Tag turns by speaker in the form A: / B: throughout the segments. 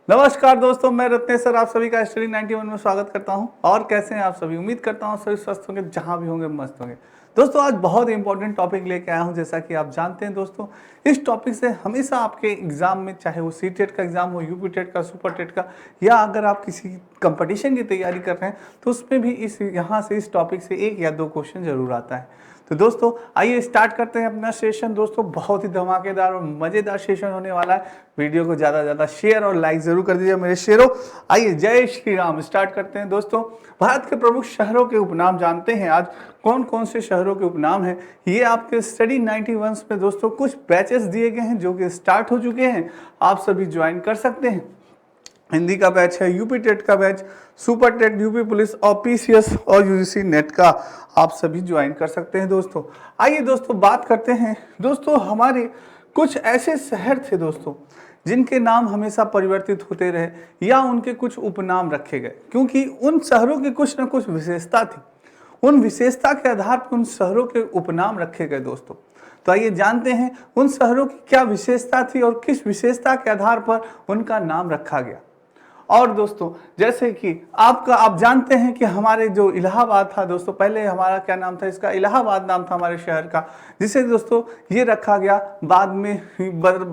A: नमस्कार दोस्तों, मैं रत्नेश सर आप सभी का स्टडी 91 में स्वागत करता हूं। और कैसे हैं आप सभी? उम्मीद करता हूं सभी स्वस्थ होंगे, जहां भी होंगे मस्त होंगे। दोस्तों आज बहुत इंपॉर्टेंट टॉपिक लेके आया हूं। जैसा कि आप जानते हैं दोस्तों, इस टॉपिक से हमेशा आपके एग्जाम में, चाहे वो सी टेट का एग्जाम हो, यूपी टेट का, सुपर टेट का, या अगर आप किसी कंपटीशन की तैयारी कर रहे हैं तो उसमें भी इस टॉपिक से एक या दो क्वेश्चन जरूर आता है। तो दोस्तों आइए स्टार्ट करते हैं अपना सेशन। दोस्तों बहुत ही धमाकेदार और मजेदार सेशन होने वाला है। वीडियो को ज्यादा से ज्यादा शेयर और लाइक जरूर कर दीजिए मेरे शेरों। आइए जय श्री राम स्टार्ट करते हैं। दोस्तों भारत के प्रमुख शहरों के उपनाम जानते हैं आज कौन कौन से शहरों के उपनाम हैं? ये आपके स्टडी 91 में दोस्तों कुछ बैचेस दिए गए हैं जो कि स्टार्ट हो चुके हैं। आप सभी ज्वाइन कर सकते हैं। हिंदी का बैच है, यूपी टेट का batch, super TET, UP police और पीसीएस और यूजीसी नेट का आप सभी ज्वाइन कर सकते हैं। दोस्तों आइए दोस्तों बात करते हैं। दोस्तों हमारे कुछ ऐसे शहर थे दोस्तों जिनके नाम हमेशा परिवर्तित होते रहे या उनके कुछ उपनाम रखे गए, क्योंकि उन शहरों की कुछ ना कुछ विशेषता थी। उन विशेषता के आधार पर उन शहरों के उपनाम रखे गए। दोस्तों तो आइए जानते हैं उन शहरों की क्या विशेषता थी और किस विशेषता के आधार पर उनका नाम रखा गया। और दोस्तों जैसे कि आप जानते हैं कि हमारे जो इलाहाबाद था दोस्तों, पहले हमारा क्या नाम था, इसका इलाहाबाद नाम था हमारे शहर का, जिसे दोस्तों ये रखा गया। बाद में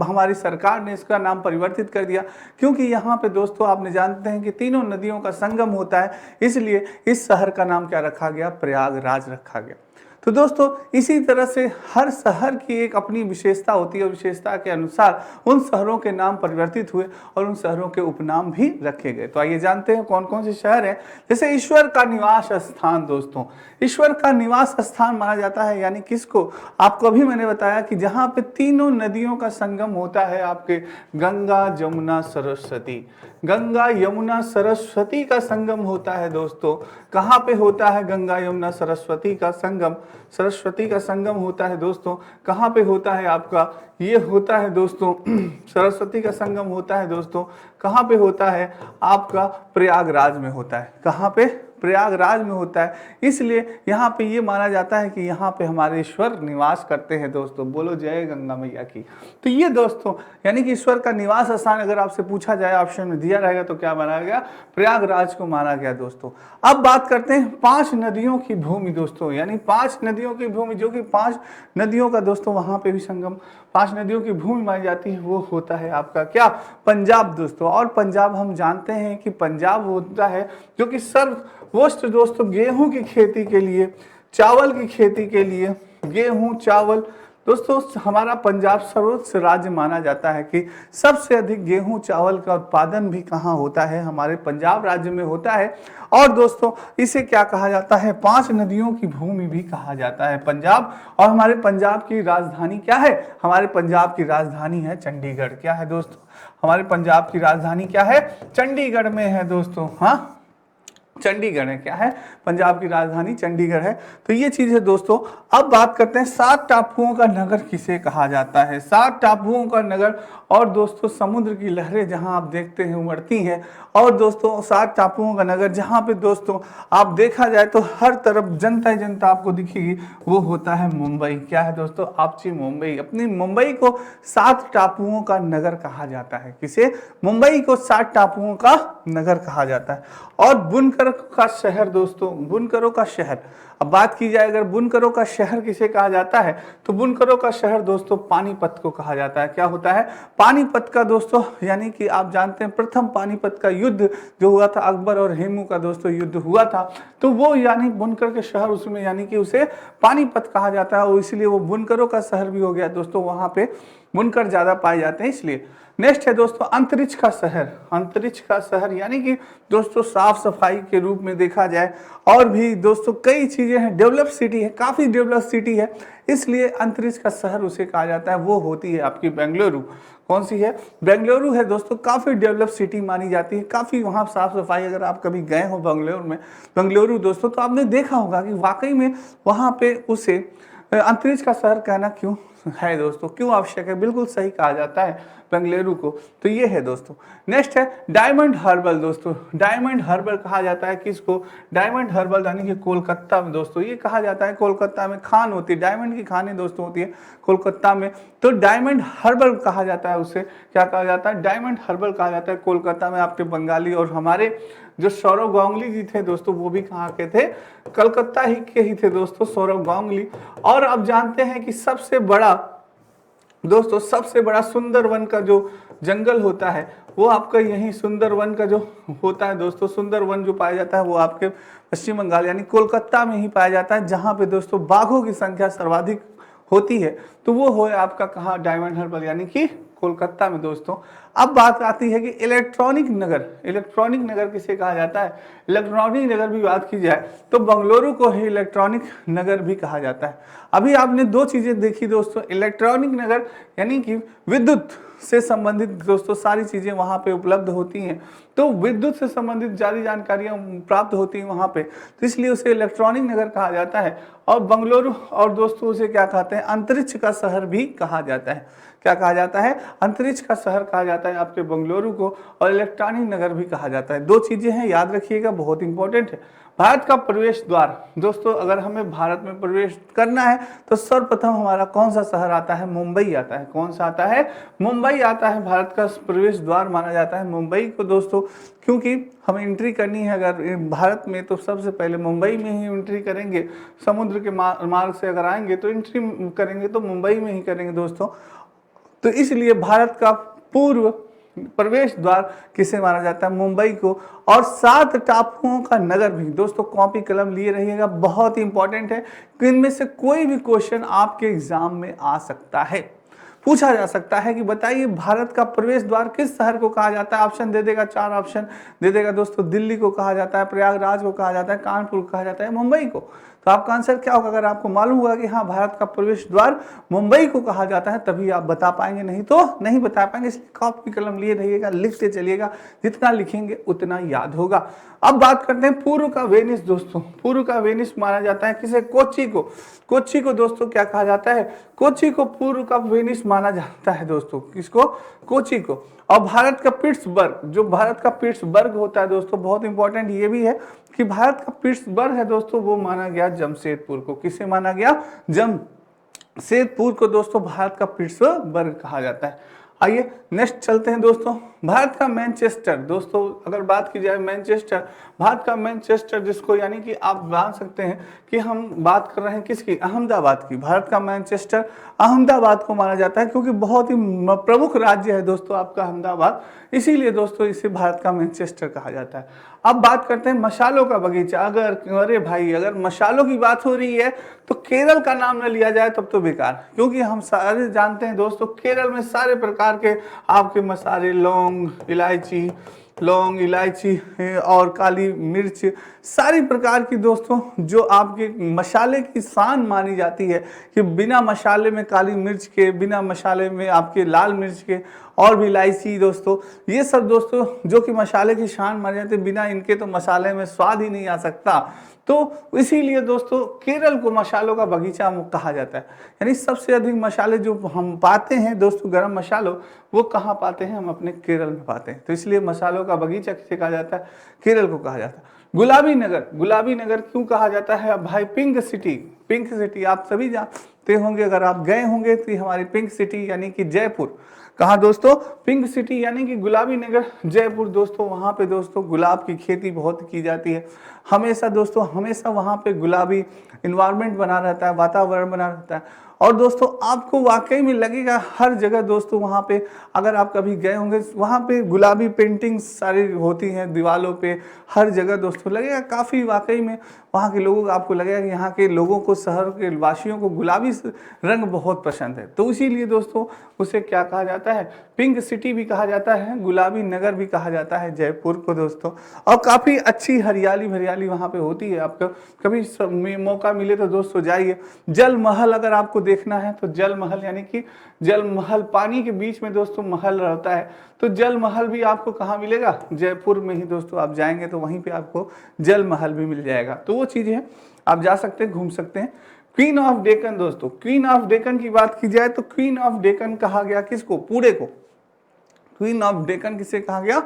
A: हमारी सरकार ने इसका नाम परिवर्तित कर दिया, क्योंकि यहाँ पे दोस्तों आपने जानते हैं कि तीनों नदियों का संगम होता है, इसलिए इस शहर का नाम क्या रखा गया, प्रयागराज रखा गया। तो दोस्तों इसी तरह से हर शहर की एक अपनी विशेषता होती है और विशेषता के अनुसार उन शहरों के नाम परिवर्तित हुए और उन शहरों के उपनाम भी रखे गए। तो आइए जानते हैं कौन कौन से शहर हैं। जैसे ईश्वर का निवास स्थान। दोस्तों ईश्वर का निवास स्थान माना जाता है, यानी किसको, आपको अभी मैंने बताया कि जहाँ पे तीनों नदियों का संगम होता है, आपके गंगा जमुना सरस्वती, गंगा यमुना सरस्वती का संगम होता है। दोस्तों कहाँ पे होता है गंगा यमुना सरस्वती का संगम? सरस्वती का संगम होता है दोस्तों कहाँ पे होता है आपका, ये होता है दोस्तों सरस्वती का संगम होता है दोस्तों कहाँ पे होता है आपका, प्रयागराज में होता है। कहाँ पे? प्रयागराज में होता है। इसलिए यहाँ पे ये माना जाता है कि यहाँ पे हमारे ईश्वर निवास करते हैं। दोस्तों बोलो जय गंगा मैया की। तो ये दोस्तों यानी कि ईश्वर का निवास स्थान अगर आपसे पूछा जाए, ऑप्शन में दिया रहेगा, तो क्या माना गया, प्रयागराज को माना गया। दोस्तों अब बात करते हैं 5 नदियों की भूमि। दोस्तों यानी 5 नदियों की भूमि, जो कि 5 नदियों का दोस्तों वहां पे भी संगम, 5 नदियों की भूमि मानी जाती है, वो होता है आपका क्या, पंजाब। दोस्तों और पंजाब हम जानते हैं कि पंजाब होता है जो कि सर्वोच्च दोस्तों गेहूं की खेती के लिए, चावल की खेती के लिए, गेहूं चावल, दोस्तों हमारा पंजाब सर्वोच्च राज्य माना जाता है कि सबसे अधिक गेहूं चावल का उत्पादन भी कहाँ होता है, हमारे पंजाब राज्य में होता है। और दोस्तों इसे क्या कहा जाता है, 5 नदियों की भूमि भी कहा जाता है पंजाब। और हमारे पंजाब की राजधानी क्या है, हमारे पंजाब की राजधानी है चंडीगढ़। क्या है दोस्तों, हमारे पंजाब की राजधानी क्या है, चंडीगढ़ में है। दोस्तों हाँ चंडीगढ़ है, क्या है, पंजाब की राजधानी चंडीगढ़ है। तो ये चीज है दोस्तों। अब बात करते हैं 7 टापुओं का नगर किसे कहा जाता है, 7 टापुओं का नगर। और दोस्तों समुद्र की लहरें जहां आप देखते हैं उमड़ती हैं। और दोस्तों 7 टापुओं का नगर जहां पे दोस्तों आप देखा जाए तो हर तरफ जनता ही जनता आपको दिखेगी, वो होता है मुंबई। क्या है दोस्तों, आपची मुंबई। अपनी मुंबई को 7 टापुओं का नगर कहा जाता है। किसे, मुंबई को 7 टापुओं का नगर कहा जाता है। और बुनकर का शहर। दोस्तों बुनकरों का शहर, अब बात की जाए अगर बुनकरों का शहर किसे कहा जाता है, तो बुनकरों का शहर दोस्तों पानीपत को कहा जाता है। क्या होता है, पानीपत का। दोस्तों यानी कि आप जानते हैं प्रथम पानीपत का युद्ध जो हुआ था, अकबर और हेमू का दोस्तों युद्ध हुआ था, तो वो यानी बुनकर के शहर उसमें यानी कि उसे पानीपत कहा जाता है, और इसलिए वो बुनकरों का शहर भी हो गया। दोस्तों वहां पे बुनकर ज्यादा पाए जाते हैं इसलिए। नेक्स्ट है दोस्तों अंतरिक्ष का शहर। अंतरिक्ष का शहर यानी कि दोस्तों साफ सफाई के रूप में देखा जाए और भी दोस्तों कई चीजें हैं, डेवलप सिटी है, काफी डेवलप सिटी है, इसलिए अंतरिक्ष का शहर उसे कहा जाता है। वो होती है आपकी बेंगलुरु। कौन सी है, बेंगलुरु है दोस्तों। काफी डेवलप सिटी मानी जाती है, काफी वहां साफ सफाई। अगर आप कभी गए हो बेंगलुरु दोस्तों, तो आपने देखा होगा कि वाकई में वहां पे उसे अंतरिक्ष का शहर कहना क्यों है दोस्तों, क्यों आवश्यक है, बिल्कुल सही कहा जाता है बेंगलुरु को। तो ये है दोस्तों। नेक्स्ट है डायमंड हार्बर दोस्तों। डायमंड हार्बर कहा जाता है किसको, डायमंड हार्बर यानी कि कोलकाता में दोस्तों, ये कहा जाता है कोलकाता में खान होती है, डायमंड की खानें दोस्तों होती है कोलकाता में, तो डायमंड हार्बर कहा जाता है उसे, क्या कहा जाता है, डायमंड हार्बर कहा जाता है कोलकाता में। आपके बंगाली और हमारे जो सौरव गांगुली जी थे दोस्तों, वो भी कहाँ के थे, कलकत्ता ही के ही थे दोस्तों, सौरव गांगुली। और अब जानते हैं कि सबसे बड़ा दोस्तों, सबसे बड़ा सुंदरवन का जो जंगल होता है वो आपका यही सुंदरवन का जो होता है दोस्तों, सुंदरवन जो पाया जाता है वो आपके पश्चिम बंगाल यानी कोलकाता में ही पाया जाता है, जहां पे दोस्तों बाघों की संख्या सर्वाधिक होती है। तो वो हो आपका कहा डायमंड हार्बर यानी कि कोलकाता में दोस्तों। अब बात आती है कि इलेक्ट्रॉनिक नगर, इलेक्ट्रॉनिक नगर किसे कहा जाता है, इलेक्ट्रॉनिक नगर भी बात की जाए तो बेंगलुरु को ही इलेक्ट्रॉनिक नगर भी कहा जाता है। अभी आपने दो चीजें देखी दोस्तों, इलेक्ट्रॉनिक नगर यानी कि विद्युत से संबंधित दोस्तों सारी चीजें वहां पे उपलब्ध होती हैं, तो विद्युत से संबंधित सारी जानकारियां प्राप्त होती हैं वहां पे, तो इसलिए उसे इलेक्ट्रॉनिक नगर कहा जाता है। और बेंगलुरु और दोस्तों उसे क्या कहते हैं, अंतरिक्ष का शहर भी कहा जाता है। क्या कहा जाता है, अंतरिक्ष का शहर कहा जाता है आपके बेंगलुरु को, और इलेक्ट्रॉनिक नगर भी कहा जाता है। दो चीजें हैं, याद रखिएगा, बहुत इंपॉर्टेंट है। भारत का प्रवेश द्वार दोस्तों, अगर हमें भारत में प्रवेश करना है तो सर्वप्रथम हमारा कौन सा शहर आता है, मुंबई आता है। कौन सा आता है, मुंबई आता है। भारत का प्रवेश द्वार माना जाता है मुंबई को दोस्तों, क्योंकि हमें एंट्री करनी है अगर भारत में तो सबसे पहले मुंबई में ही एंट्री करेंगे। समुद्र के मार्ग से अगर आएंगे तो एंट्री करेंगे तो मुंबई में ही करेंगे दोस्तों। तो इसलिए भारत का पूर्व प्रवेश द्वार किसे माना जाता है, मुंबई को। और 7 टापुओं का नगर भी दोस्तों, कॉपी कलम लिए रहिएगा, बहुत ही इंपॉर्टेंट है। इनमें से कोई भी क्वेश्चन आपके एग्जाम में आ सकता है, पूछा जा सकता है कि बताइए भारत का प्रवेश द्वार किस शहर को कहा जाता है। ऑप्शन दे देगा, 4 ऑप्शन दे देगा दोस्तों। दिल्ली को कहा जाता है, प्रयागराज को कहा जाता है, कानपुर को कहा जाता है, मुंबई को। तो आपका आंसर क्या होगा, अगर आपको मालूम होगा कि हाँ भारत का प्रवेश द्वार मुंबई को कहा जाता है तभी आप बता पाएंगे, नहीं तो नहीं बता पाएंगे। इसलिए कॉपी कलम लिए रहिएगा, लिखते चलिएगा, जितना लिखेंगे उतना याद होगा। अब बात करते हैं पूर्व का वेनिस दोस्तों। पूर्व का वेनिस माना जाता है किसे, कोच्चि को। कोच्चि को दोस्तों क्या कहा जाता है, कोच्चि को पूर्व का वेनिस माना जाता है दोस्तों। किसको, कोच्चि को। और भारत का पिट्सबर्ग, जो भारत का पिट्सबर्ग होता है दोस्तों, बहुत इंपॉर्टेंट ये भी है कि भारत का पिट्सबर्ग है दोस्तों, वो माना गया जमशेदपुर को। किसे माना गया, जमशेदपुर को दोस्तों भारत का पिट्सबर्ग कहा जाता है। आइए नेक्स्ट चलते हैं दोस्तों। भारत का मैनचेस्टर दोस्तों, अगर बात की जाए मैनचेस्टर, भारत का मैनचेस्टर जिसको यानी कि आप जान सकते हैं कि हम बात कर रहे हैं किसकी, अहमदाबाद की। भारत का मैनचेस्टर अहमदाबाद को माना जाता है क्योंकि बहुत ही प्रमुख राज्य है दोस्तों आपका अहमदाबाद, इसीलिए दोस्तों इसे भारत का मैनचेस्टर कहा जाता है। अब बात करते हैं मसालों का बगीचा। अरे भाई अगर मसालों की बात हो रही है तो केरल का नाम न लिया जाए तब तो बेकार, क्योंकि हम सारे जानते हैं दोस्तों केरल में सारे प्रकार के आपके मसाले, लौंग इलायची और काली मिर्च, सारी प्रकार की दोस्तों जो आपके मसाले की शान मानी जाती है कि बिना मसाले में काली मिर्च के, बिना मसाले में आपके लाल मिर्च के, और भी इलायची दोस्तों, ये सब दोस्तों जो कि मसाले की शान मानी जाती है, बिना इनके तो मसाले में स्वाद ही नहीं आ सकता। तो इसीलिए दोस्तों केरल को मसालों का बगीचा कहा जाता है। यानी सबसे अधिक मसाले जो हम पाते हैं दोस्तों, गरम मसालों, वो कहाँ पाते हैं, हम अपने केरल में पाते हैं। तो इसलिए मसालों का बगीचा किसे कहा जाता है, केरल को कहा जाता है। गुलाबी नगर, गुलाबी नगर क्यों कहा जाता है भाई, पिंक सिटी। पिंक सिटी आप सभी जानते होंगे, अगर आप गए होंगे तो हमारी पिंक सिटी यानी कि जयपुर। कहाँ दोस्तों, पिंक सिटी यानी कि गुलाबी नगर जयपुर दोस्तों। वहाँ पे दोस्तों गुलाब की खेती बहुत की जाती है हमेशा दोस्तों, हमेशा वहाँ पे गुलाबी इन्वायरमेंट बना रहता है, वातावरण बना रहता है। और दोस्तों आपको वाकई में लगेगा हर जगह दोस्तों, वहाँ पे अगर आप कभी गए होंगे, वहाँ पे गुलाबी पेंटिंग सारी होती हैं दीवालों पे, हर जगह दोस्तों लगेगा काफ़ी, वाकई में वहाँ के लोगों को आपको लगेगा कि यहाँ के लोगों को, शहर के वासियों को गुलाबी रंग बहुत पसंद है। तो इसीलिए दोस्तों उसे क्या कहा जाता है, पिंक सिटी भी कहा जाता है, गुलाबी नगर भी कहा जाता है जयपुर को दोस्तों। और काफ़ी अच्छी हरियाली वहाँ पे होती है। आपको कभी मौका मिले तो दोस्तों जाइए। जल महल अगर आपको देखना है तो जल महल यानी कि जल महल, पानी के बीच में दोस्तों महल रहता है, तो जल महल भी आपको कहाँ मिलेगा, जयपुर में ही दोस्तों। आप जाएंगे तो वहीं पे आपको जल महल भी मिल जाएगा। तो वो चीज़ें हैं, आप जा सकते हैं, घूम सकते हैं। क्वीन ऑफ डेक्कन दोस्तों, क्वीन ऑफ डेक्कन की बात की जाए तो क्वीन ऑफ डेक्कन कहा गया किसको? पूरे को। क्वीन ऑफ डेक्कन किसे कहा गया?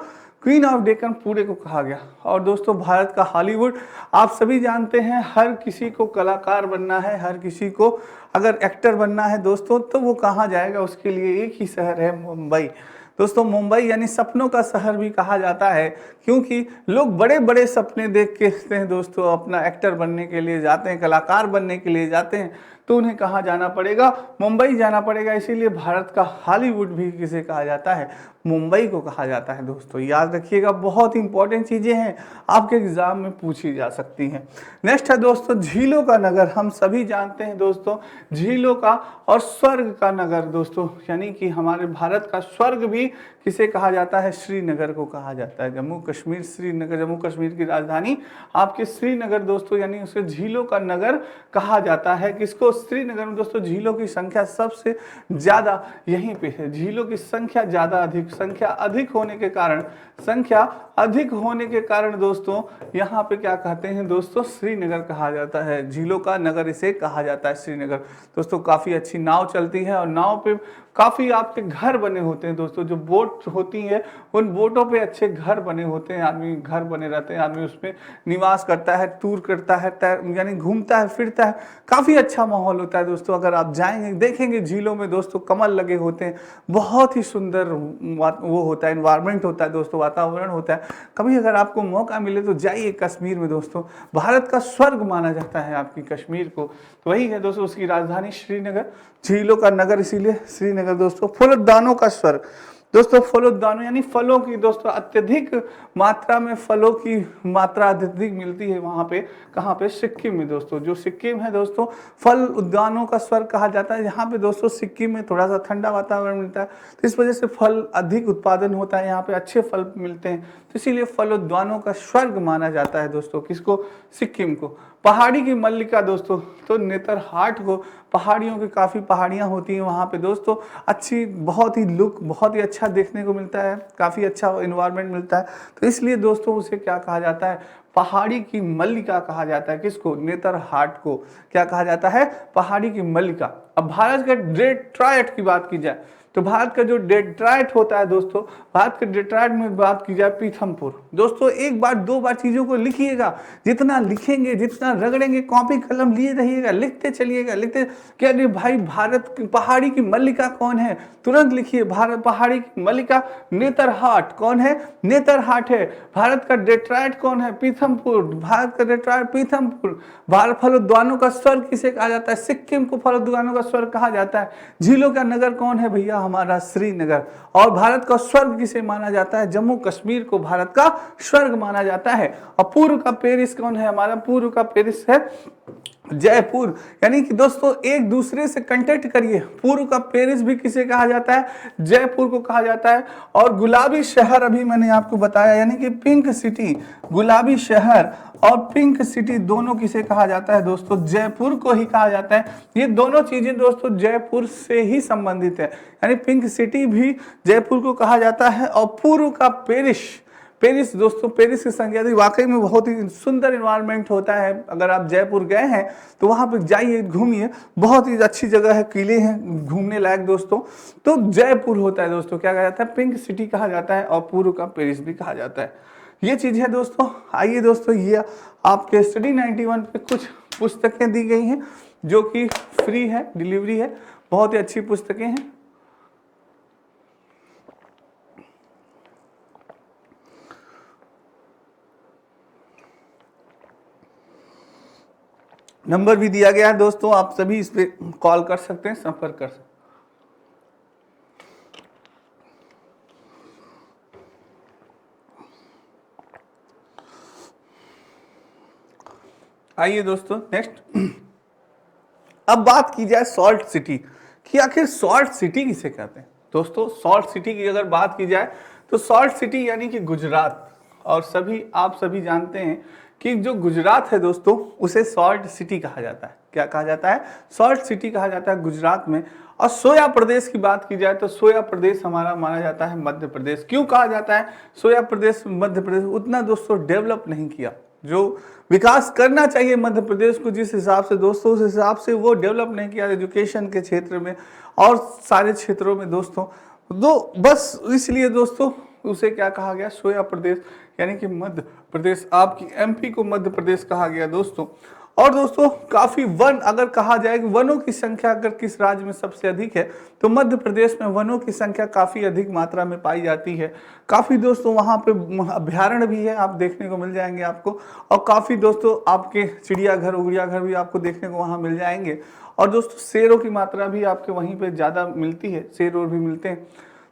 A: क्वीन ऑफ डेक्कन पूरे को कहा गया। और दोस्तों भारत का हॉलीवुड आप सभी जानते हैं, हर किसी को कलाकार बनना है, हर किसी को अगर एक्टर बनना है दोस्तों तो वो कहाँ जाएगा? उसके लिए एक ही शहर है, मुंबई। दोस्तों मुंबई यानी सपनों का शहर भी कहा जाता है, क्योंकि लोग बड़े बड़े सपने देख के हैं दोस्तों, अपना एक्टर बनने के लिए जाते हैं, कलाकार बनने के लिए जाते हैं, तो उन्हें कहाँ जाना पड़ेगा? मुंबई जाना पड़ेगा। इसीलिए भारत का हॉलीवुड भी किसे कहा जाता है? मुंबई को कहा जाता है। दोस्तों याद रखिएगा, बहुत इंपॉर्टेंट चीज़ें हैं, आपके एग्जाम में पूछी जा सकती हैं। नेक्स्ट है दोस्तों झीलों का नगर। हम सभी जानते हैं दोस्तों, झीलों का और स्वर्ग का नगर दोस्तों, यानी कि हमारे भारत का स्वर्ग भी किसे कहा जाता है? श्रीनगर को कहा जाता है। जम्मू कश्मीर, श्रीनगर, जम्मू कश्मीर की राजधानी आपके श्रीनगर दोस्तों, यानी उसे झीलों का नगर कहा जाता है। किसको? श्रीनगर में। दोस्तों झीलों की संख्या सबसे ज्यादा यहीं पे है, झीलों की संख्या ज्यादा अधिक, संख्या अधिक होने के कारण दोस्तों यहाँ पे क्या कहते हैं दोस्तों? श्रीनगर कहा जाता है, झीलों का नगर इसे कहा जाता है, श्रीनगर। दोस्तों काफी अच्छी नाव चलती है और नाव पे काफी आपके घर बने होते हैं दोस्तों, जो बोट होती है उन बोटों पे अच्छे घर बने होते हैं, आदमी घर बने रहते हैं, आदमी उसमें निवास करता है, टूर करता है, यानी घूमता है, फिरता है, काफी अच्छा माहौल होता है दोस्तों। अगर आप जाएंगे देखेंगे झीलों में दोस्तों कमल लगे होते हैं, बहुत ही सुंदर वो होता है, एनवायरमेंट होता है दोस्तों, वातावरण होता है। कभी अगर आपको मौका मिले तो जाइए कश्मीर में दोस्तों, भारत का स्वर्ग माना जाता है आपकी कश्मीर को। तो वही है दोस्तों, उसकी राजधानी श्रीनगर, झीलों का नगर इसीलिए श्रीनगर दोस्तों। फलोद्यानों का स्वर्ग दोस्तों, फलोद्यानों यानी फलों की दोस्तों अत्यधिक मात्रा में, फलों की मात्रा अत्यधिक मिलती है वहाँ पे। कहाँ पे? सिक्किम में दोस्तों। जो सिक्किम है दोस्तों, फल उद्यानों का स्वर्ग कहा जाता है। यहाँ पे दोस्तों सिक्किम में थोड़ा सा ठंडा वातावरण मिलता है, तो इस वजह से फल अधिक उत्पादन होता है, यहाँ पे अच्छे फल मिलते हैं, तो इसीलिए फल उद्यानों का स्वर्ग माना जाता है दोस्तों। किसको? सिक्किम को। पहाड़ी की मल्लिका दोस्तों, तो नेतरहाट को, पहाड़ियों की काफ़ी पहाड़ियाँ होती हैं वहाँ पे दोस्तों, अच्छी, बहुत ही लुक, बहुत ही अच्छा देखने को मिलता है, काफ़ी अच्छा इन्वायरमेंट मिलता है, तो इसलिए दोस्तों उसे क्या कहा जाता है? पहाड़ी की मल्लिका कहा जाता है। किसको? नेतरहाट को क्या कहा जाता है? पहाड़ी की मल्लिका। अब भारत के डेट्रॉयट की बात की जाए तो भारत का जो डेट्रॉयट होता है दोस्तों, भारत के डेट्रॉयट में बात की जाए पीथमपुर। दोस्तों एक बार दो बार चीज़ों को लिखिएगा, जितना लिखेंगे, जितना रगड़ेंगे, कॉपी कलम लिए रहिएगा, लिखते चलिएगा, लिखते। क्या भाई भारत की पहाड़ी की मल्लिका कौन है? तुरंत लिखिए, भारत पहाड़ी की मल्लिका नेतरहाट। कौन है? नेतरहाट है। भारत का डेट्रॉयट कौन है? पीथमपुर। भारत का डेट्रॉयट पीथमपुर। भारत फलोद्यानों का स्वर्ग किसे कहा जाता है? सिक्किम को फलोद्यानों का स्वर्ग कहा जाता है। झीलों का नगर कौन है भैया? हमारा श्रीनगर। और भारत का स्वर्ग किसे माना जाता है? जम्मू कश्मीर को भारत का स्वर्ग माना जाता है। और पूर्व का पेरिस कौन है? हमारा पूर्व का पेरिस है जयपुर। यानी कि दोस्तों एक दूसरे से कंटेक्ट करिए, पूर्व का पेरिस भी किसे कहा जाता है? जयपुर को कहा जाता है। और गुलाबी शहर अभी मैंने आपको बताया, यानी कि पिंक सिटी, गुलाबी शहर और पिंक सिटी दोनों किसे कहा जाता है दोस्तों? जयपुर को ही कहा जाता है। ये दोनों चीजें दोस्तों जयपुर से ही संबंधित है, यानी पिंक सिटी भी जयपुर को कहा जाता है। और पूर्व का पेरिस, पेरिस दोस्तों, पेरिस की संख्या थी, वाकई में बहुत ही सुंदर इन्वायरमेंट होता है। अगर आप जयपुर गए हैं तो वहाँ पे जाइए, घूमिए, बहुत ही अच्छी जगह है, किले हैं घूमने लायक दोस्तों। तो जयपुर होता है दोस्तों, क्या कहा जाता है? पिंक सिटी कहा जाता है, और पूर्व का पेरिस भी कहा जाता है। ये चीज़ है दोस्तों। आइए दोस्तों, ये आपके स्टडी 91 पे कुछ पुस्तकें दी गई हैं जो कि फ्री है, डिलीवरी है, बहुत ही अच्छी पुस्तकें हैं। नंबर भी दिया गया है दोस्तों, आप सभी इस पे कॉल कर सकते हैं, संपर्क कर सकते हैं। आइए दोस्तों नेक्स्ट, अब बात की जाए सॉल्ट सिटी कि आखिर सॉल्ट सिटी किसे कहते हैं। दोस्तों सॉल्ट सिटी की अगर बात की जाए तो सॉल्ट सिटी यानी कि गुजरात, और आप सभी जानते हैं कि जो गुजरात है दोस्तों उसे सॉल्ट सिटी कहा जाता है। क्या कहा जाता है? सॉल्ट सिटी कहा जाता है गुजरात में। और सोया प्रदेश की बात की जाए तो सोया प्रदेश हमारा माना जाता है मध्य प्रदेश। क्यों कहा जाता है सोया प्रदेश? मध्य प्रदेश उतना दोस्तों डेवलप नहीं किया, जो विकास करना चाहिए मध्य प्रदेश को जिस हिसाब से दोस्तों, उस हिसाब से वो डेवलप नहीं किया एजुकेशन के क्षेत्र में और सारे क्षेत्रों में दोस्तों। तो बस इसलिए दोस्तों उसे क्या कहा गया, सोया प्रदेश, यानी कि मध्य प्रदेश, आपकी एमपी को मध्य प्रदेश कहा गया दोस्तों। और दोस्तों काफी वन, अगर कहा जाए कि वनों की संख्या अगर किस राज्य में सबसे अधिक है तो मध्य प्रदेश में वनों की संख्या काफी अधिक मात्रा में पाई जाती है। काफी दोस्तों वहां पे अभ्यारण्य भी है, आप देखने को मिल जाएंगे आपको। और काफी दोस्तों आपके चिड़ियाघर उड़ियाघर भी आपको देखने को वहां मिल जाएंगे। और दोस्तों शेरों की मात्रा भी आपके वहीं पे ज्यादा मिलती है, शेर और भी मिलते हैं।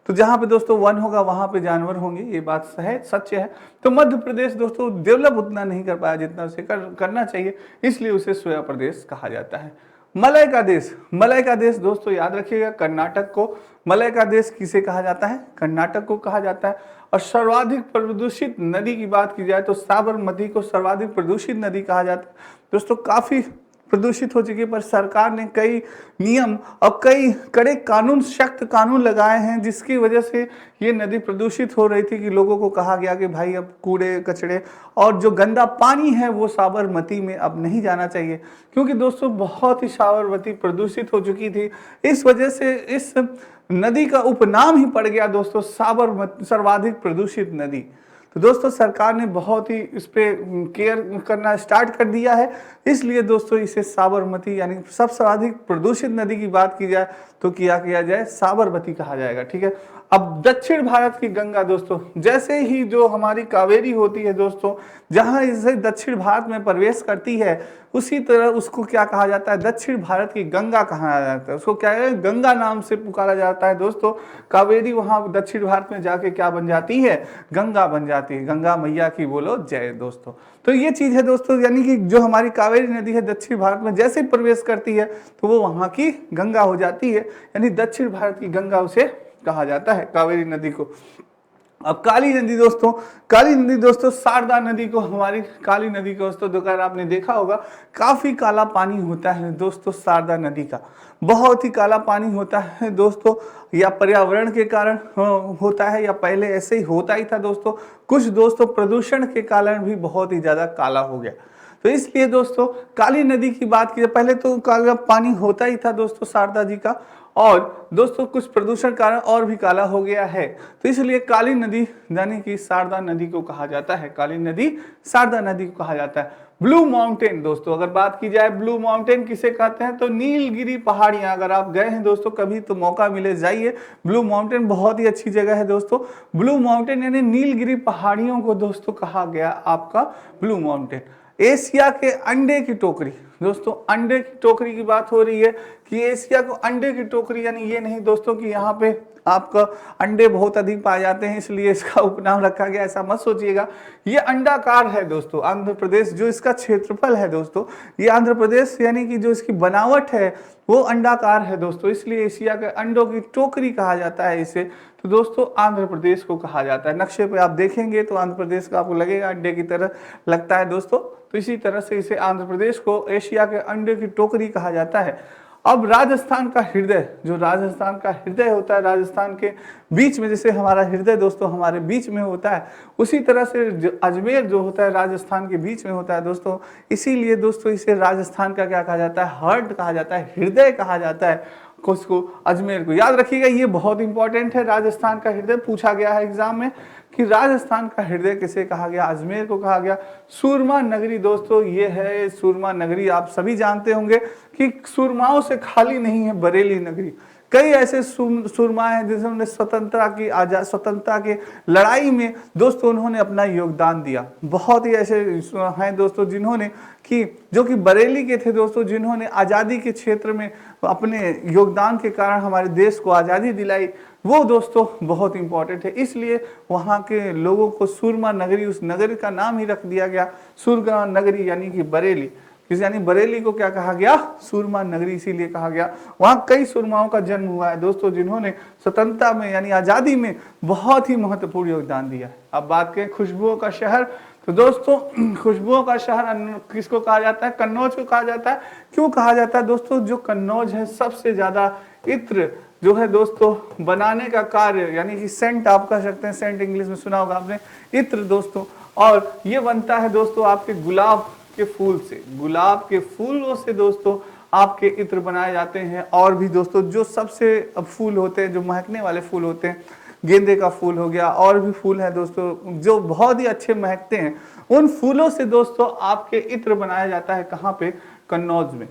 A: तो जहां पे दोस्तों वन होगा वहां पे जानवर होंगे, ये बात है, सच है। तो मध्य प्रदेश दोस्तों डेवलप उतना नहीं कर पाया जितना उसे करना चाहिए, इसलिए उसे सोया प्रदेश कहा जाता है। मलय का देश, मलय का देश दोस्तों याद रखिएगा कर्नाटक को मलय का देश किसे कहा जाता है, कर्नाटक को कहा जाता है। और सर्वाधिक प्रदूषित नदी की बात की जाए तो साबरमती को सर्वाधिक प्रदूषित नदी कहा जाता है। दोस्तों काफी प्रदूषित हो चुकी है, पर सरकार ने कई नियम और कई कड़े कानून, सख्त कानून लगाए हैं जिसकी वजह से ये नदी प्रदूषित हो रही थी कि लोगों को कहा गया कि भाई अब कूड़े कचड़े और जो गंदा पानी है वो साबरमती में अब नहीं जाना चाहिए, क्योंकि दोस्तों बहुत ही साबरमती प्रदूषित हो चुकी थी। इस वजह से इस नदी का उपनाम ही पड़ गया दोस्तों साबरमती, सर्वाधिक प्रदूषित नदी। तो दोस्तों सरकार ने बहुत ही इस पे केयर करना स्टार्ट कर दिया है, इसलिए दोस्तों इसे साबरमती यानी सबसे अधिक प्रदूषित नदी की बात की जाए तो किया जाए साबरमती कहा जाएगा, ठीक है। अब दक्षिण भारत की गंगा दोस्तों, जैसे ही जो हमारी कावेरी होती है दोस्तों, जहां इसे दक्षिण भारत में प्रवेश करती है उसी तरह उसको क्या कहा जाता है, दक्षिण भारत की गंगा कहा जाता है। उसको क्या है, गंगा नाम से पुकारा जाता है दोस्तों। कावेरी वहां दक्षिण भारत में जाके क्या बन जाती है, गंगा बन जाती है। गंगा मैया की बोलो जय दोस्तों। तो ये चीज है दोस्तों, यानी कि जो हमारी कावेरी नदी है दक्षिण भारत में जैसे ही प्रवेश करती है तो वो वहां की गंगा हो जाती है, यानी दक्षिण भारत की गंगा उसे कहा जाता है, कावेरी नदी को। अब काली नदी दोस्तों, काली नदी दोस्तों शारदा नदी को, हमारी काली नदी को दोस्तों दोपहर आपने देखा होगा काफी काला पानी होता है दोस्तों। शारदा नदी का बहुत ही काला पानी होता है दोस्तों, या पर्यावरण के कारण होता है या पहले ऐसे ही होता ही था दोस्तों। कुछ दोस्तों प्रदूषण के कारण भी बहुत ही ज्यादा काला हो गया। तो इसलिए दोस्तों काली नदी की बात की, पहले तो काला पानी होता ही था दोस्तों शारदा जी का, और दोस्तों कुछ प्रदूषण कारण और भी काला हो गया है। तो इसलिए काली नदी यानी कि शारदा नदी को कहा जाता है, काली नदी शारदा नदी को कहा जाता है। ब्लू माउंटेन दोस्तों, अगर बात की जाए ब्लू माउंटेन किसे कहते हैं तो नीलगिरी पहाड़ियां। अगर आप गए हैं दोस्तों कभी तो मौका मिले जाइए, ब्लू माउंटेन बहुत ही अच्छी जगह है दोस्तों। ब्लू माउंटेन यानी नीलगिरी पहाड़ियों को दोस्तों कहा गया आपका ब्लू माउंटेन। एशिया के अंडे की टोकरी दोस्तों, अंडे की टोकरी की बात हो रही है कि एशिया को अंडे की टोकरी, यानी ये नहीं दोस्तों कि यहाँ पे आपका अंडे बहुत अधिक पाए जाते हैं इसलिए इसका उपनाम रखा गया, ऐसा मत सोचिएगा। ये अंडाकार है दोस्तों। आंध्र प्रदेश जो इसका क्षेत्रफल है दोस्तों, ये आंध्र प्रदेश यानी कि जो इसकी बनावट है वो अंडाकार है दोस्तों, इसलिए एशिया के अंडों की टोकरी कहा जाता है इसे। तो दोस्तों आंध्र प्रदेश को कहा जाता है। नक्शे पे आप देखेंगे तो आंध्र प्रदेश का आपको लगेगा अंडे की तरह लगता है दोस्तों। तो इसी तरह से इसे आंध्र प्रदेश को एशिया के अंडे की टोकरी कहा जाता है। अब राजस्थान का हृदय, जो राजस्थान का हृदय होता है, राजस्थान के बीच में, जैसे हमारा हृदय दोस्तों हमारे बीच में होता है, उसी तरह से अजमेर जो होता है राजस्थान के बीच में होता है दोस्तों। इसीलिए दोस्तों इसे राजस्थान का क्या कहा जाता है, हार्ट कहा जाता है, हृदय कहा जाता है उसको, अजमेर को। याद रखिएगा ये बहुत इंपॉर्टेंट है, राजस्थान का हृदय पूछा गया है एग्जाम में कि राजस्थान का हृदय किसे कहा गया, अजमेर को कहा गया। सूरमा नगरी दोस्तों ये है, सूरमा नगरी आप सभी जानते होंगे कि सूरमाओं से खाली नहीं है बरेली नगरी। कई ऐसे सूरमा हैं जिन्होंने स्वतंत्रता के लड़ाई में दोस्तों उन्होंने अपना योगदान दिया। बहुत ही ऐसे हैं दोस्तों जिन्होंने कि जो कि बरेली के थे दोस्तों, जिन्होंने आज़ादी के क्षेत्र में अपने योगदान के कारण हमारे देश को आज़ादी दिलाई। वो दोस्तों बहुत इंपॉर्टेंट है, इसलिए वहाँ के लोगों को सूरमा नगरी, उस नगरी का नाम ही रख दिया गया सूरमा नगरी, यानी कि बरेली। यानी बरेली को क्या कहा गया, सूरमा नगरी इसीलिए कहा गया। वहाँ कई सूरमाओं का जन्म हुआ है दोस्तों जिन्होंने स्वतंत्रता में यानी आज़ादी में बहुत ही महत्वपूर्ण योगदान दिया है। अब बात करें खुशबुओं का शहर, तो दोस्तों खुशबुओं का शहर किसको कहा जाता है, कन्नौज को कहा जाता है। क्यों कहा जाता है दोस्तों, जो कन्नौज है सबसे ज्यादा इत्र जो है दोस्तों बनाने का कार्य, यानी कि सेंट आप कह सकते हैं, सेंट इंग्लिश में सुना होगा आपने, इत्र दोस्तों। और ये बनता है दोस्तों आपके गुलाब के फूल से, गुलाब के फूलों से दोस्तों आपके इत्र बनाए जाते हैं। और भी दोस्तों जो सबसे फूल होते हैं, जो महकने वाले फूल होते हैं, गेंदे का फूल हो गया, और भी फूल है दोस्तों जो बहुत ही अच्छे महकते हैं, उन फूलों से दोस्तों आपके इत्र बनाया जाता है। कहाँ पे? कन्नौज में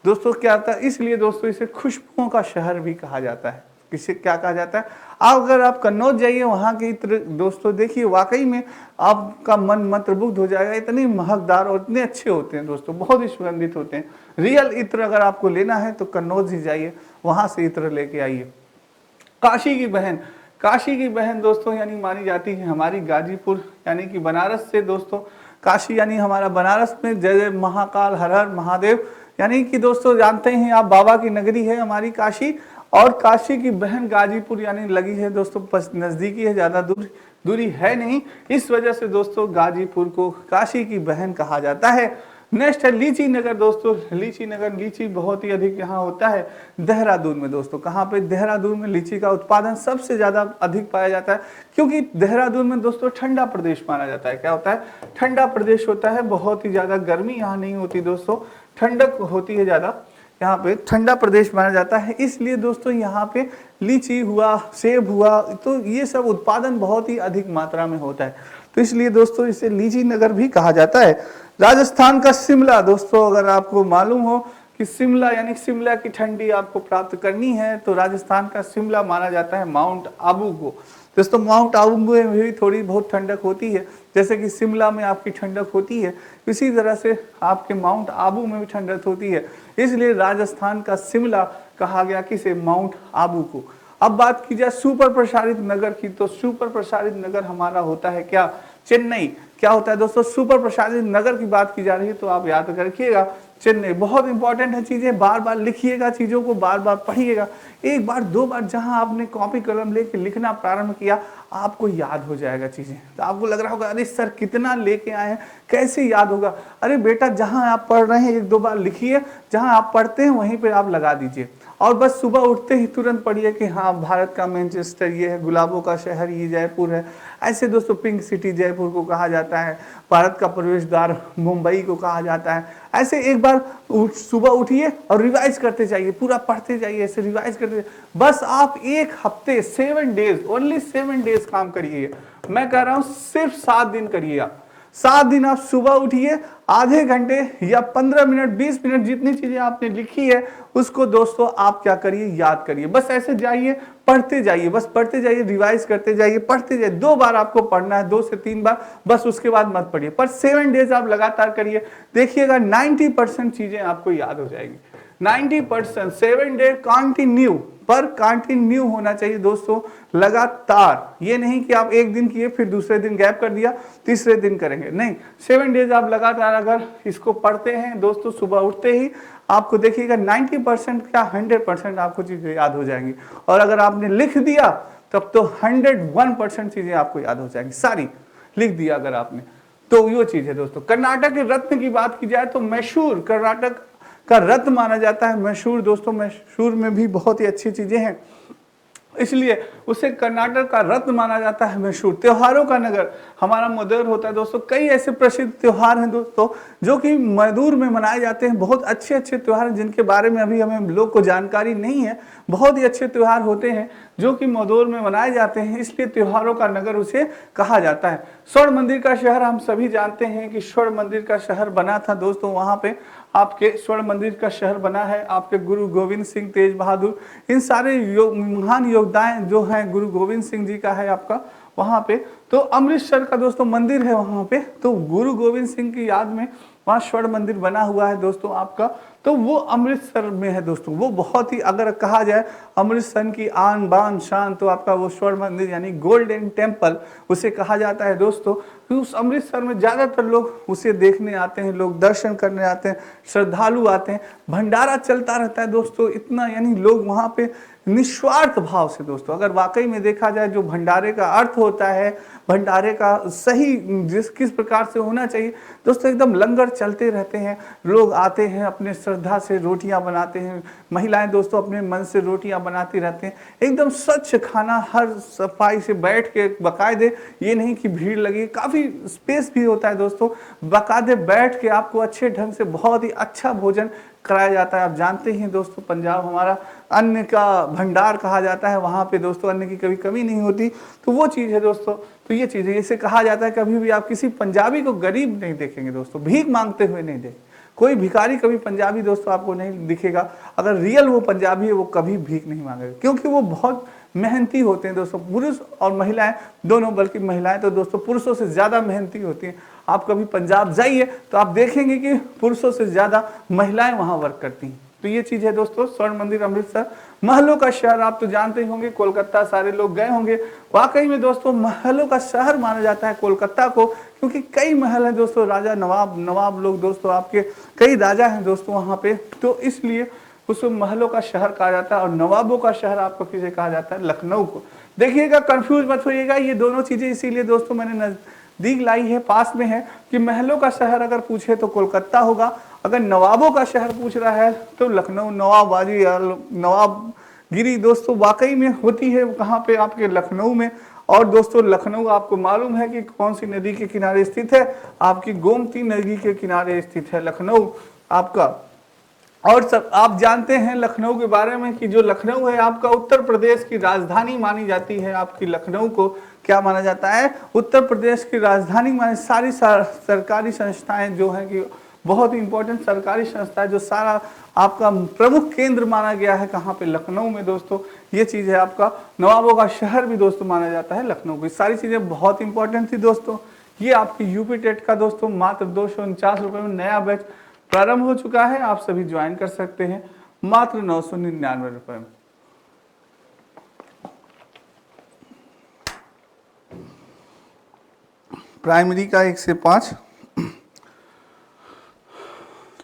A: दोस्तों। क्या आता है, इसलिए दोस्तों इसे खुशबुओं का शहर भी कहा जाता है। किसे क्या कहा जाता है? अगर आप कन्नौज जाइए, वहाँ के इत्र दोस्तों देखिए, वाकई में आपका मन मंत्रमुग्ध हो जाएगा। इतने महकदार और इतने अच्छे होते हैं दोस्तों, बहुत ही सुगंधित होते हैं। रियल इत्र अगर आपको लेना है तो कन्नौज ही जाइए, वहाँ से इत्र लेके आइए। काशी की बहन, काशी की बहन दोस्तों यानी मानी जाती है हमारी गाजीपुर, यानी कि बनारस से दोस्तों। काशी यानी हमारा बनारस में जय जय महाकाल, हर हर महादेव, यानी कि दोस्तों जानते हैं आप बाबा की नगरी है हमारी काशी। और काशी की बहन गाजीपुर यानी लगी है दोस्तों, नजदीकी है, ज्यादा दूरी है नहीं। इस वजह से दोस्तों गाजीपुर को काशी की बहन कहा जाता है। नेक्स्ट है लीची नगर दोस्तों। लीची नगर, लीची बहुत ही अधिक यहाँ होता है देहरादून में दोस्तों। कहाँ पे? देहरादून में लीची का उत्पादन सबसे ज्यादा अधिक पाया जाता है, क्योंकि देहरादून में दोस्तों ठंडा प्रदेश माना जाता है। क्या होता है? ठंडा प्रदेश होता है, बहुत ही ज्यादा गर्मी यहाँ नहीं होती दोस्तों, ठंडक होती है ज्यादा, यहाँ पे ठंडा प्रदेश माना जाता है। इसलिए दोस्तों यहाँ पे लीची हुआ, सेब हुआ, तो ये सब उत्पादन बहुत ही अधिक मात्रा में होता है, तो इसलिए दोस्तों इसे लीची नगर भी कहा जाता है। राजस्थान का शिमला दोस्तों, अगर आपको मालूम हो कि शिमला यानी शिमला की ठंडी आपको प्राप्त करनी है, तो राजस्थान का शिमला माना जाता है माउंट आबू को दोस्तों। माउंट आबू में भी थोड़ी बहुत ठंडक होती है, जैसे कि शिमला में आपकी ठंडक होती है, इसी तरह से आपके माउंट आबू में भी ठंडक होती है। इसलिए राजस्थान का शिमला कहा गया किसे? माउंट आबू को। अब बात की जाए सुपर प्रसारित नगर की, तो सुपर प्रसारित नगर हमारा होता है क्या? चेन्नई। क्या होता है दोस्तों? सुपर प्रसारित नगर की बात की जा रही है, तो आप याद रखिएगा चेन्नई। बहुत इंपॉर्टेंट है चीजें, बार बार लिखिएगा, चीजों को बार बार पढ़िएगा। एक बार दो बार जहां आपने कॉपी कलम लेके लिखना प्रारंभ किया, आपको याद हो जाएगा चीजें। तो आपको लग रहा होगा अरे सर कितना लेके आए हैं, कैसे याद होगा? अरे बेटा जहां आप पढ़ रहे हैं एक दो बार लिखिए, जहां आप पढ़ते हैं वहीं पर आप लगा दीजिए, और बस सुबह उठते ही तुरंत पढ़िए कि हाँ भारत का मैनचेस्टर ये है, गुलाबों का शहर ये जयपुर है। ऐसे दोस्तों पिंक सिटी जयपुर को कहा जाता है, भारत का प्रवेश द्वार मुंबई को कहा जाता है। ऐसे एक बार सुबह उठिए और रिवाइज करते जाइए, पूरा पढ़ते जाइए, ऐसे रिवाइज करते जाइए। बस आप एक हफ्ते 7 डेज, ओनली 7 डेज काम करिए। मैं कह रहा हूँ सिर्फ 7 दिन करिए आप। 7 दिन आप सुबह उठिए, आधे घंटे या 15 मिनट 20 मिनट जितनी चीजें आपने लिखी है उसको दोस्तों आप क्या करिए? याद करिए। बस ऐसे जाइए, पढ़ते जाइए, बस पढ़ते जाइए, रिवाइज करते जाइए, पढ़ते जाइए। 2 बार आपको पढ़ना है, 2 से 3 बार, बस उसके बाद मत पढ़िए। पर 7 डेज आप लगातार करिए, देखिएगा 90% चीजें आपको याद हो जाएगी। 90%, 7 डे कंटिन्यू, पर कंटिन्यू होना चाहिए दोस्तों, लगातार। ये नहीं कि आप एक दिन किए फिर दूसरे दिन गैप कर दिया, तीसरे दिन करेंगे, नहीं। 7 डेज आप लगातार अगर इसको पढ़ते हैं दोस्तों, सुबह उठते ही आपको देखिएगा 90% क्या 100% आपको चीजें याद हो जाएंगी। और अगर आपने लिख दिया तब तो 101% चीजें आपको याद हो जाएंगी, सारी लिख दिया अगर आपने, तो ये चीज है दोस्तों। कर्नाटक के रत्न की बात की जाए तो मैसूर कर्नाटक का रत्न माना जाता है। मैसूर दोस्तों, मैसूर में भी बहुत ही अच्छी चीजें हैं, इसलिए उसे कर्नाटक का रत्न माना जाता है मैसूर। त्योहारों का नगर हमारा मैसूर होता है दोस्तों। कई ऐसे प्रसिद्ध त्योहार हैं दोस्तों जो कि मैसूर में मनाए जाते हैं। बहुत अच्छे अच्छे त्योहार हैं जिनके बारे में अभी हमें लोग को जानकारी नहीं है। बहुत ही अच्छे त्योहार होते हैं जो कि मैसूर में मनाए जाते हैं, इसलिए त्योहारों का नगर उसे कहा जाता है। स्वर्ण मंदिर का शहर हम सभी जानते हैं कि स्वर्ण मंदिर का शहर बना था दोस्तों, वहां पे आपके स्वर्ण मंदिर का शहर बना है आपके गुरु गोविंद सिंह तेज बहादुर, इन सारे महान योगदान जो है गुरु गोविंद सिंह जी का है आपका वहां पे। तो अमृतसर का दोस्तों मंदिर है वहां पे, तो गुरु गोविंद सिंह की याद में वहाँ स्वर्ण मंदिर बना हुआ है दोस्तों आपका, तो वो अमृतसर में है दोस्तों। वो बहुत ही, अगर कहा जाए अमृतसर की आन बान शान, तो आपका वो स्वर्ण मंदिर यानी गोल्डन टेम्पल उसे कहा जाता है दोस्तों। तो उस अमृतसर में ज़्यादातर लोग उसे देखने आते हैं, लोग दर्शन करने आते हैं, श्रद्धालु आते हैं। भंडारा चलता रहता है दोस्तों इतना, यानी लोग वहाँ पे निस्वार्थ भाव से दोस्तों, अगर वाकई में देखा जाए जो भंडारे का अर्थ होता है, भंडारे का सही किस प्रकार से होना चाहिए दोस्तों, एकदम लंगर चलते रहते हैं। लोग आते हैं अपने श्रद्धा से रोटियां बनाते हैं, महिलाएं दोस्तों अपने मन से रोटियां बनाती रहते हैं, एकदम स्वच्छ खाना, हर सफाई से बैठ के बाकायदे, ये नहीं कि भीड़ लगी, काफ़ी स्पेस भी होता है दोस्तों, बाकायदे बैठ के आपको अच्छे ढंग से बहुत ही अच्छा भोजन कराया जाता है। आप जानते ही दोस्तों पंजाब हमारा अन्न का भंडार कहा जाता है, वहाँ पे दोस्तों अन्न की कभी कमी नहीं होती। तो वो चीज़ है दोस्तों, तो ये चीज़ है, इसे कहा जाता है कभी भी आप किसी पंजाबी को गरीब नहीं देखेंगे दोस्तों, भीख मांगते हुए नहीं देखेंगे। कोई भिखारी कभी पंजाबी दोस्तों आपको नहीं दिखेगा, अगर रियल वो पंजाबी है वो कभी भीख नहीं मांगेगा, क्योंकि वो बहुत मेहनती होते हैं दोस्तों। पुरुष और महिलाएं दोनों, बल्कि महिलाएं तो दोस्तों पुरुषों से ज़्यादा मेहनती होती हैं। आप कभी पंजाब जाइए तो आप देखेंगे कि पुरुषों से ज़्यादा महिलाएं वहाँ वर्क करती हैं। तो ये चीज़ है दोस्तों। स्वर्ण मंदिर अमृतसर महलों का शहर, आप तो जानते ही होंगे, कोलकाता सारे लोग गए होंगे। वाकई में दोस्तों महलों का शहर माना जाता है कोलकाता को, क्योंकि कई महल हैं दोस्तों, राजा नवाब लोग दोस्तों, आपके कई राजा हैं दोस्तों वहाँ पे, तो इसलिए उसको महलों का शहर कहा जाता है। और नवाबों का शहर आपको किसे कहा जाता है? लखनऊ को। देखिएगा, कंफ्यूज मत होइएगा, ये दोनों चीजें इसीलिए दोस्तों मैंने नजदीक लाई है, पास में है, कि महलों का शहर अगर पूछे तो कोलकाता होगा, अगर नवाबों का शहर पूछ रहा है तो लखनऊ। नवाबबाजी या नवाबगिरी दोस्तों वाकई में होती है कहाँ पे? आपके लखनऊ में। और दोस्तों लखनऊ आपको मालूम है कि कौन सी नदी के किनारे स्थित है? आपकी गोमती नदी के किनारे स्थित है लखनऊ आपका। और सब आप जानते हैं लखनऊ के बारे में कि जो लखनऊ है आपका उत्तर प्रदेश की राजधानी मानी जाती है। आपकी लखनऊ को क्या माना जाता है? उत्तर प्रदेश की राजधानी मानी। सारी सरकारी संस्थाएं जो हैं कि बहुत ही इंपॉर्टेंट सरकारी संस्थाएं, जो सारा आपका प्रमुख केंद्र माना गया है कहाँ पे? लखनऊ में दोस्तों। ये चीज़ है आपका। नवाबों का शहर भी दोस्तों माना जाता है लखनऊ को। सारी चीज़ें बहुत इंपॉर्टेंट थी दोस्तों। ये आपकी यूपी टेट का दोस्तों मात्र 249 रुपये में नया बैच प्रारंभ हो चुका है। आप सभी ज्वाइन कर सकते हैं मात्र 999 रुपये में। प्राइमरी का 1 से 5।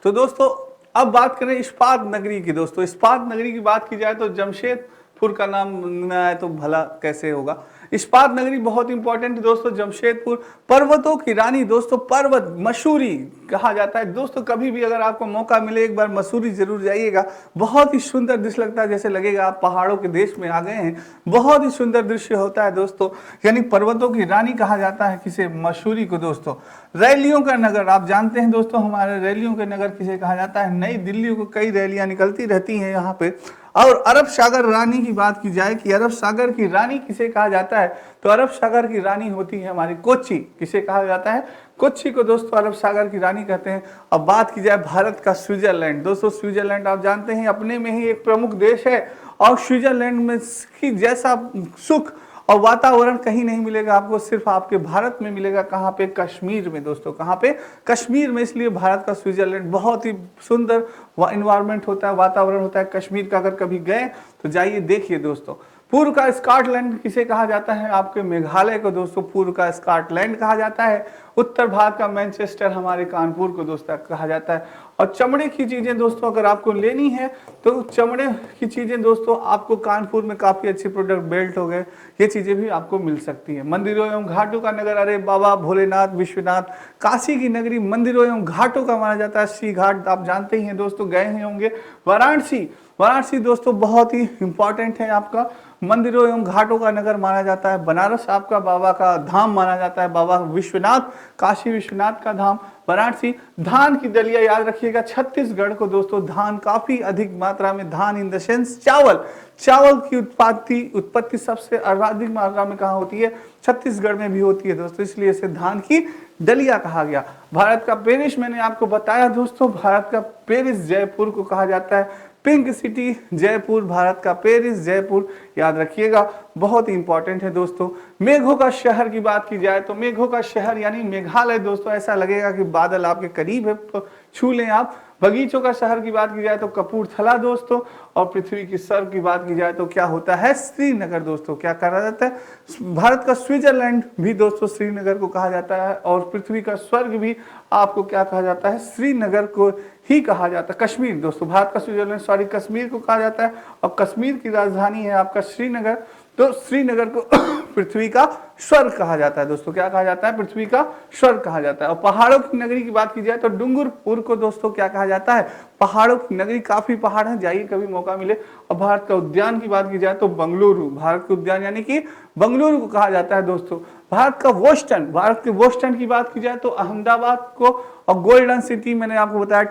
A: तो दोस्तों अब बात करें इस्पात नगरी की। दोस्तों इस्पात नगरी की बात की जाए तो जमशेदपुर का नाम न आए तो भला कैसे होगा? इस्पात नगरी बहुत इंपॉर्टेंट है दोस्तों। जमशेदपुर पर्वतों की रानी दोस्तों, पर्वत मसूरी कहा जाता है दोस्तों। कभी भी अगर आपको मौका मिले एक बार मसूरी जरूर जाइएगा। बहुत ही सुंदर दृश्य लगता है, जैसे लगेगा आप पहाड़ों के देश में आ गए हैं। बहुत ही सुंदर दृश्य होता है दोस्तों। यानी पर्वतों की रानी कहा जाता है किसे? मसूरी को दोस्तों। रैलियों का नगर, आप जानते हैं दोस्तों हमारे रैलियों के नगर किसे कहा जाता है? नई दिल्ली को कई रैलियां निकलती रहती हैं यहाँ पे। और अरब सागर रानी की बात की जाए कि अरब सागर की रानी किसे कहा जाता है, तो अरब सागर की रानी होती है हमारी कोच्चि। किसे कहा जाता है? कोच्चि को दोस्तों अरब सागर की रानी कहते हैं। अब बात की जाए भारत का स्विट्जरलैंड। दोस्तों स्विट्जरलैंड आप जानते हैं अपने में ही एक प्रमुख देश है, और स्विट्जरलैंड में की जैसा सुख और वातावरण कहीं नहीं मिलेगा आपको, सिर्फ आपके भारत में मिलेगा। कहाँ पे? कश्मीर में दोस्तों। कहाँ पे? कश्मीर में। इसलिए भारत का स्विट्जरलैंड बहुत ही सुंदर इन्वायरमेंट होता है, वातावरण होता है कश्मीर का। अगर कभी गए तो जाइए देखिए दोस्तों। पूर्व का स्कॉटलैंड किसे कहा जाता है? आपके मेघालय को दोस्तों पूर्व का स्कॉटलैंड कहा जाता है। उत्तर भारत का मैनचेस्टर हमारे कानपुर को दोस्तों कहा जाता है। और चमड़े की चीजें दोस्तों अगर आपको लेनी है तो चमड़े की चीजें दोस्तों आपको कानपुर में काफी अच्छी प्रोडक्ट, बेल्ट हो गए, ये चीजें भी आपको मिल सकती है। मंदिरों एवं घाटों का नगर, अरे बाबा भोलेनाथ विश्वनाथ, काशी की नगरी मंदिरों एवं घाटों का माना जाता है। श्री घाट आप जानते ही हैं दोस्तों, गए ही होंगे। वाराणसी दोस्तों बहुत ही इंपॉर्टेंट है आपका, मंदिरों एवं घाटों का नगर माना जाता है। बनारस आपका बाबा का धाम माना जाता है, बाबा विश्वनाथ, काशी विश्वनाथ का धाम वाराणसी। धान की दलिया याद रखिएगा, छत्तीसगढ़ को दोस्तों धान काफी अधिक मात्रा में, धान इन द सेंस चावल की उत्पत्ति सबसे अधिक मात्रा में कहाँ होती है? छत्तीसगढ़ में भी होती है दोस्तों, इसलिए इसे धान की दलिया कहा गया। भारत का पेरिस मैंने आपको बताया दोस्तों, भारत का पेरिस जयपुर को कहा जाता है। पिंक सिटी जयपुर, भारत का पेरिस जयपुर याद रखिएगा, बहुत ही इंपॉर्टेंट है दोस्तों। मेघों का शहर की बात की जाए तो मेघों का शहर यानी मेघालय दोस्तों, ऐसा लगेगा कि बादल आपके करीब है तो छू लें आप। बगीचों का शहर की बात की जाए तो कपूरथला दोस्तों, और पृथ्वी की स्वर्ग की बात की जाए तो क्या होता है? श्रीनगर दोस्तों। क्या कहा जाता है? भारत का स्विट्जरलैंड भी दोस्तों श्रीनगर को कहा जाता है, और पृथ्वी का स्वर्ग भी आपको क्या कहा जाता है? श्रीनगर को ही कहा जाता है। कश्मीर दोस्तों, भारत का स्विट्जरलैंड कश्मीर को कहा जाता है, और कश्मीर की राजधानी है आपका श्रीनगर। तो श्रीनगर को पृथ्वी का स्वर्ग कहा जाता है दोस्तों। क्या कहा जाता है? पृथ्वी का स्वर्ग कहा जाता है। और पहाड़ों की नगरी की बात की जाए तो डूंगरपुर को दोस्तों क्या कहा जाता है? पहाड़ों की नगरी। काफी पहाड़ हैं, जाइए कभी मौका मिले। और भारत का उद्यान की बात की जाए तो बंगलुरु, भारत के उद्यान यानी कि बंगलुरु को कहा जाता है दोस्तों। भारत का बोस्टन, भारत के बोस्टन की बात की जाए तो अहमदाबाद को। और गोल्डन सिटी मैंने आपको बताया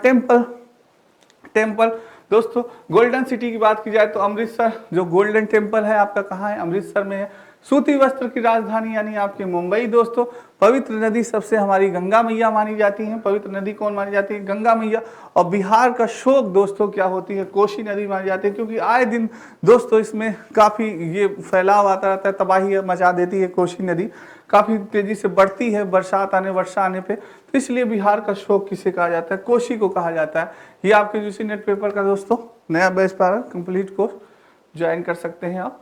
A: टेम्पल दोस्तों। गोल्डन सिटी की बात की जाए तो अमृतसर, जो गोल्डन टेम्पल है आपका कहाँ है? अमृतसर में है। सूती वस्त्र की राजधानी यानी आपकी मुंबई दोस्तों। पवित्र नदी सबसे हमारी गंगा मैया मानी जाती है। पवित्र नदी कौन मानी जाती है? गंगा मैया। और बिहार का शोक दोस्तों क्या होती है? कोसी नदी मानी जाती है, क्योंकि आए दिन दोस्तों इसमें काफी ये फैलाव आता रहता है, तबाही मचा देती है कोसी नदी, काफी तेजी से बढ़ती है वर्षा आने पे। तो इसलिए बिहार का शोक किसे कहा जाता है? कोसी को कहा जाता है। ये आपके यूजी नेट पेपर का दोस्तों नया बैच पारा कंप्लीट कोर्स ज्वाइन कर सकते हैं आप।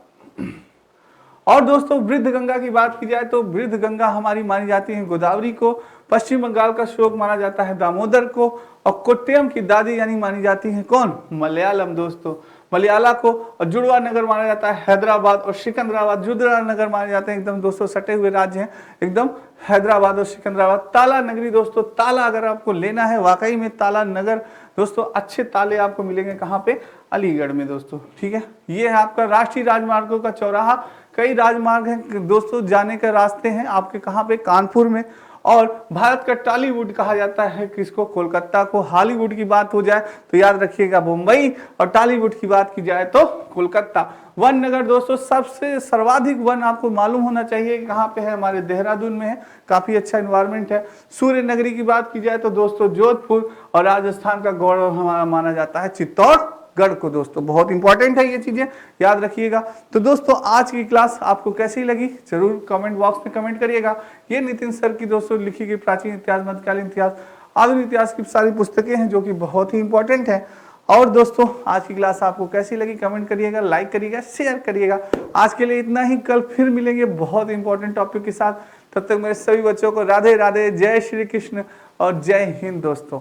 A: और दोस्तों वृद्ध गंगा की बात की जाए तो वृद्ध गंगा हमारी मानी जाती है गोदावरी को। पश्चिम बंगाल का शोक माना जाता है दामोदर को। और कोट्टयम की दादी यानी मानी जाती है कौन? मलयालम दोस्तों, मलयाला को। और जुड़वा नगर माना जाता है हैदराबाद और सिकंदराबाद। जुड़वा नगर माने जाते हैं एकदम दोस्तों सटे हुए राज्य हैं एकदम, हैदराबाद और सिकंदराबाद। ताला नगरी दोस्तों, ताला अगर आपको लेना है वाकई में ताला नगर दोस्तों, अच्छे ताले आपको मिलेंगे कहाँ पे? अलीगढ़ में दोस्तों, ठीक है। ये है आपका राष्ट्रीय राजमार्गों का चौराहा। कई राजमार्ग हैं दोस्तों, जाने के रास्ते हैं आपके कहाँ पे? कानपुर में। और भारत का टॉलीवुड कहा जाता है किसको? कोलकाता को। हॉलीवुड की बात हो जाए तो याद रखिएगा मुंबई, और टॉलीवुड की बात की जाए तो कोलकाता। वन नगर दोस्तों, सबसे सर्वाधिक वन आपको मालूम होना चाहिए कि कहाँ पे है? हमारे देहरादून में है, काफी अच्छा एनवायरमेंट है। सूर्य नगरी की बात की जाए तो दोस्तों जोधपुर। और राजस्थान का गौरव हमारा माना जाता है चित्तौड़गढ़ को दोस्तों। बहुत इंपॉर्टेंट है ये चीजें, याद रखिएगा। तो दोस्तों आज की क्लास आपको कैसी लगी जरूर कमेंट बॉक्स में कमेंट करिएगा। ये नितिन सर की दोस्तों लिखी गई प्राचीन इतिहास, मध्यकालीन इतिहास, आधुनिक इतिहास की सारी पुस्तकें हैं जो कि बहुत ही इंपॉर्टेंट है। और दोस्तों आज की क्लास आपको कैसी लगी कमेंट करिएगा, लाइक करिएगा, शेयर करिएगा। आज के लिए इतना ही, कल फिर मिलेंगे बहुत इंपॉर्टेंट टॉपिक के साथ। तब तक मेरे सभी बच्चों को राधे राधे, जय श्री कृष्ण और जय हिंद दोस्तों।